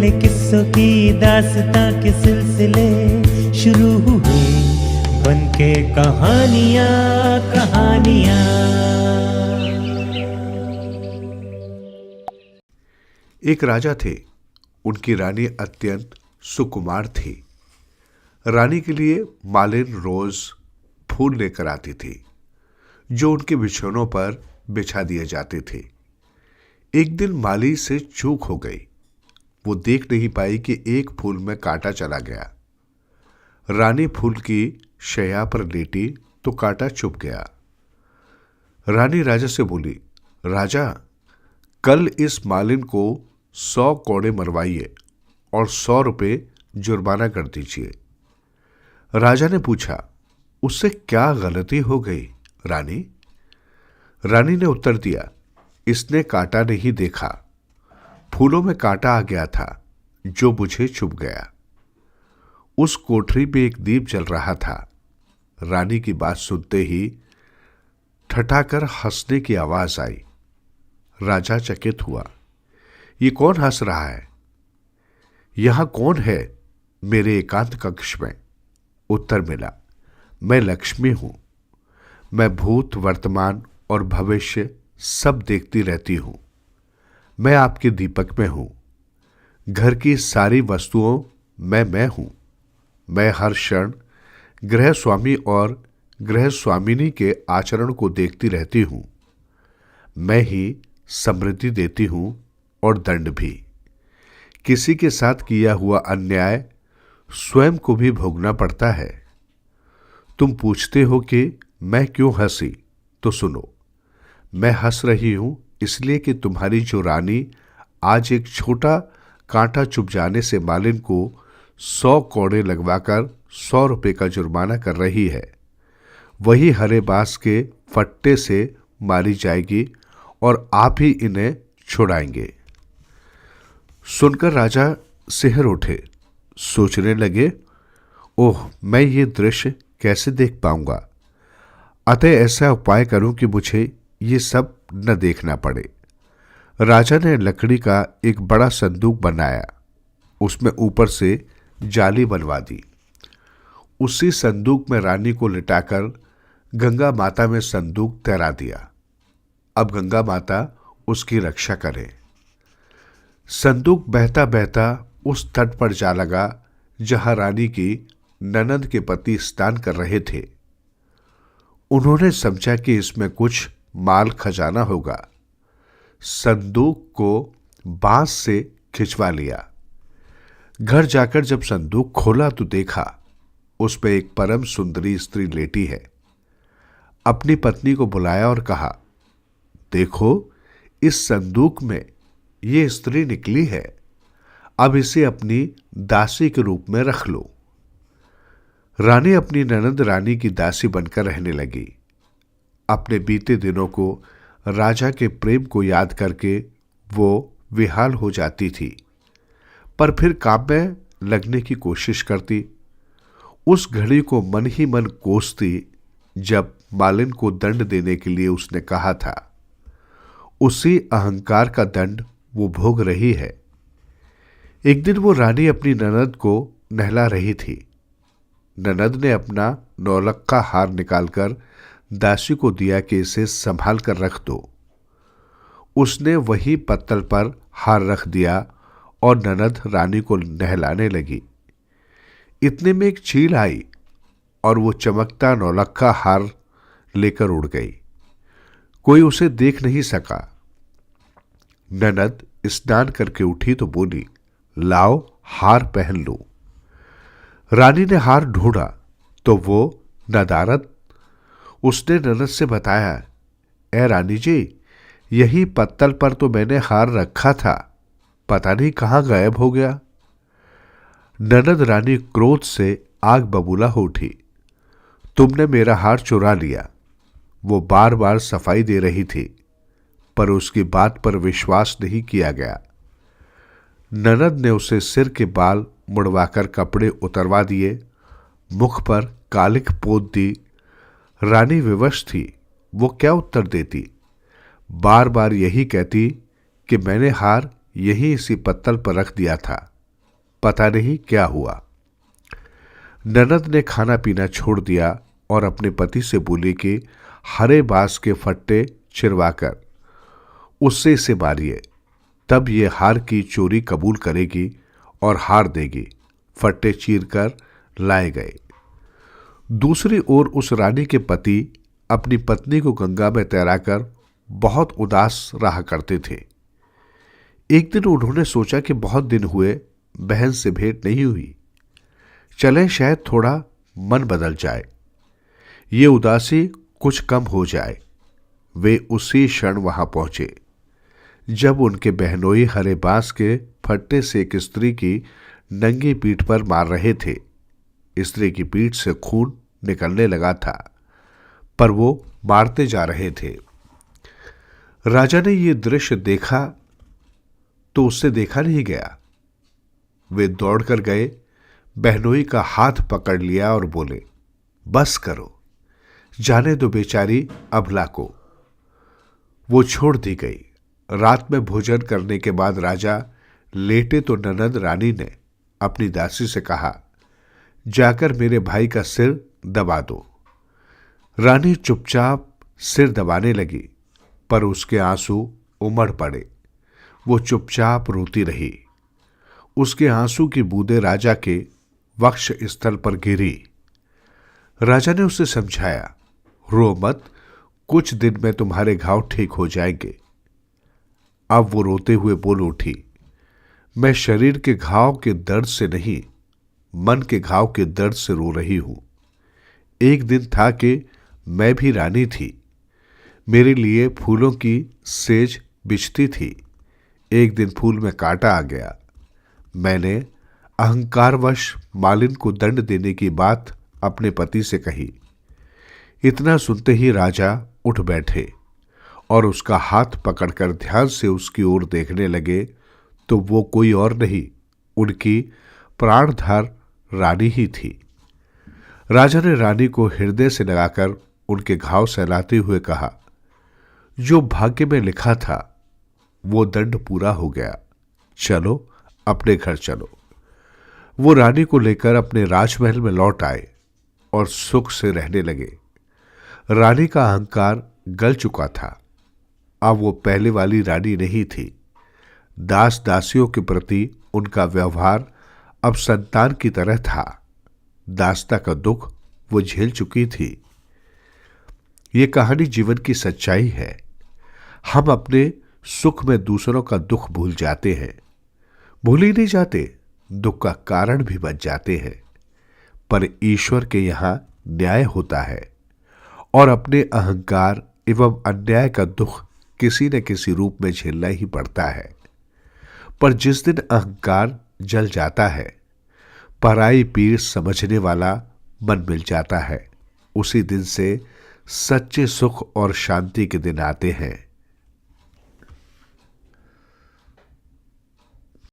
अकेले किस्सों की दास्तां के सिलसिले शुरू हुए, बनके कहानियां कहानियां। एक राजा थे, उनकी रानी अत्यंत सुकुमार थी। रानी के लिए मालिन रोज फूल लेकर आती थी, जो उनके बिछौनों पर बिछा दिए जाते थे। एक दिन माली से चूक हो गई। वो देख नहीं पाई कि एक फूल में कांटा चला गया। रानी फूल की शैया पर लेटी तो कांटा चुभ गया। रानी राजा से बोली, राजा, कल इस मालिन को 100 कोड़े मरवाइए और 100 रुपये जुर्माना कर दीजिए। राजा ने पूछा, उससे क्या गलती हो गई रानी? रानी ने उत्तर दिया, इसने कांटा नहीं देखा, फूलों में कांटा आ गया था जो मुझे चुभ गया। उस कोठरी में एक दीप जल रहा था। रानी की बात सुनते ही ठठाकर हंसने की आवाज आई। राजा चकित हुआ, ये कौन हंस रहा है? यहां कौन है मेरे एकांत कक्ष में? उत्तर मिला, मैं लक्ष्मी हूं। मैं भूत, वर्तमान और भविष्य सब देखती रहती हूं। मैं आपके दीपक में हूं। घर की सारी वस्तुओं मैं हूं। मैं हर क्षण गृह स्वामी और गृह स्वामिनी के आचरण को देखती रहती हूं। मैं ही समृद्धि देती हूं और दंड भी। किसी के साथ किया हुआ अन्याय स्वयं को भी भोगना पड़ता है। तुम पूछते हो कि मैं क्यों हंसी, तो सुनो। मैं हंस रही हूं इसलिए कि तुम्हारी जो रानी आज एक छोटा कांटा चुभ जाने से मालिन को 100 कोड़े लगवाकर 100 रुपये का जुर्माना कर रही है, वही हरे बांस के फट्टे से मारी जाएगी और आप ही इन्हें छुड़ाएंगे। सुनकर राजा सिहर उठे, सोचने लगे, ओह, मैं ये दृश्य कैसे देख पाऊंगा। अतः ऐसा उपाय करूं कि मुझे ये सब न देखना पड़े। राजा ने लकड़ी का एक बड़ा संदूक बनाया, उसमें ऊपर से जाली बनवा दी। उसी संदूक में रानी को लिटाकर गंगा माता में संदूक तैरा दिया। अब गंगा माता उसकी रक्षा करे। संदूक बहता बहता उस तट पर जा लगा जहां रानी की ननद के पति स्नान कर रहे थे। उन्होंने समझा कि इसमें कुछ माल खजाना होगा। संदूक को बांस से खिंचवा लिया। घर जाकर जब संदूक खोला तो देखा उसमें एक परम सुंदरी स्त्री लेटी है। अपनी पत्नी को बुलाया और कहा, देखो, इस संदूक में ये स्त्री निकली है। अब इसे अपनी दासी के रूप में रख लो। रानी अपनी ननद रानी की दासी बनकर रहने लगी। अपने बीते दिनों को, राजा के प्रेम को याद करके वो विहाल हो जाती थी, पर फिर काम में लगने की कोशिश करती। उस घड़ी को मन ही मन कोसती जब मालिन को दंड देने के लिए उसने कहा था। उसी अहंकार का दंड वो भोग रही है। एक दिन वो रानी अपनी ननद को नहला रही थी। ननद ने अपना नौलक्खा हार निकालकर दासी को दिया कि इसे संभाल कर रख दो। उसने वही पत्तल पर हार रख दिया और ननद रानी को नहलाने लगी। इतने में एक चील आई और वो चमकता नौलक्खा हार लेकर उड़ गई। कोई उसे देख नहीं सका। ननद स्नान करके उठी तो बोली, लाओ, हार पहन लो। रानी ने हार ढूंढा तो वो नदारद। उसने ननद से बताया, ए रानी जी, यही पत्तल पर तो मैंने हार रखा था, पता नहीं कहां गायब हो गया। ननद रानी क्रोध से आग बबूला हो उठी, तुमने मेरा हार चुरा लिया। वो बार बार सफाई दे रही थी, पर उसकी बात पर विश्वास नहीं किया गया। ननद ने उसे सिर के बाल मुड़वाकर कपड़े उतरवा दिए, मुख पर कालिख पोत दी। रानी विवश थी, वो क्या उत्तर देती। बार बार यही कहती कि मैंने हार यहीं इसी पत्तल पर रख दिया था। पता नहीं क्या हुआ। ननद ने खाना पीना छोड़ दिया और अपने पति से बोली कि हरे बांस के फट्टे चिरवाकर उससे इसे मारिए, तब ये हार की चोरी कबूल करेगी और हार देगी। फट्टे चीर कर लाए गए। दूसरी ओर उस रानी के पति अपनी पत्नी को गंगा में तैराकर बहुत उदास रहा करते थे। एक दिन उन्होंने सोचा कि बहुत दिन हुए बहन से भेंट नहीं हुई, चले शायद थोड़ा मन बदल जाए, ये उदासी कुछ कम हो जाए। वे उसी क्षण वहां पहुंचे जब उनके बहनोई हरे बांस के फट्टे से एक स्त्री की नंगी पीठ पर मार रहे थे। स्त्री की पीठ से खून निकलने लगा था, पर वो मारते जा रहे थे। राजा ने ये दृश्य देखा तो उससे देखा नहीं गया। वे दौड़कर गए, बहनोई का हाथ पकड़ लिया और बोले, बस करो, जाने दो बेचारी अबला को। वो छोड़ दी गई। रात में भोजन करने के बाद राजा लेटे तो ननद रानी ने अपनी दासी से कहा, जाकर मेरे भाई का सिर दबा दो। रानी चुपचाप सिर दबाने लगी, पर उसके आंसू उमड़ पड़े। वो चुपचाप रोती रही। उसके आंसू की बूंदें राजा के वक्ष स्थल पर गिरी। राजा ने उसे समझाया, रो मत, कुछ दिन में तुम्हारे घाव ठीक हो जाएंगे। अब वो रोते हुए बोल उठी, मैं शरीर के घाव के दर्द से नहीं, मन के घाव के दर्द से रो रही हूं। एक दिन था कि मैं भी रानी थी। मेरे लिए फूलों की सेज बिछती थी। एक दिन फूल में कांटा आ गया। मैंने अहंकारवश मालिन को दंड देने की बात अपने पति से कही। इतना सुनते ही राजा उठ बैठे और उसका हाथ पकड़कर ध्यान से उसकी ओर देखने लगे तो वो कोई और नहीं, उनकी प्राणधार रानी ही थी। राजा ने रानी को हृदय से लगाकर उनके घाव सहलाते हुए कहा, जो भाग्य में लिखा था वो दंड पूरा हो गया, चलो अपने घर चलो। वो रानी को लेकर अपने राजमहल में लौट आए और सुख से रहने लगे। रानी का अहंकार गल चुका था। अब वो पहले वाली रानी नहीं थी। दास दासियों के प्रति उनका व्यवहार अब संतान की तरह था। दासता का दुख वो झेल चुकी थी। ये कहानी जीवन की सच्चाई है। हम अपने सुख में दूसरों का दुख भूल जाते हैं। भूल ही नहीं जाते, दुख का कारण भी बन जाते हैं। पर ईश्वर के यहां न्याय होता है और अपने अहंकार एवं अन्याय का दुख किसी न किसी रूप में झेलना ही पड़ता है। पर जिस दिन अहंकार जल जाता है, पराई पीर समझने वाला मन मिल जाता है, उसी दिन से सच्चे सुख और शांति के दिन आते हैं।